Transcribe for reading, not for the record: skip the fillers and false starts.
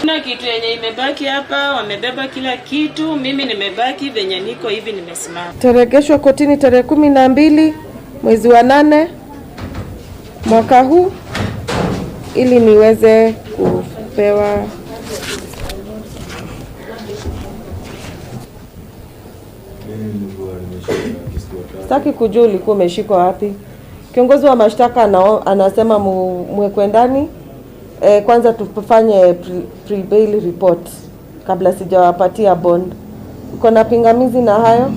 Kuna kitu yenye imebaki hapa, wamebeba kila kitu, mimi nimebaki venye niko hivi nimesimama. Taregeshwa kotini tarehe 12 mwezi wa 8 mwaka huu ili niweze kupewa Sitaki kujua ulikuwa umeshikwa wapi. Kiongozi wa mashtaka anasema mwekwe ndani. Kwanza tufanye pre-bail report kabla sijawapatia bond. Uko na pingamizi na hayo?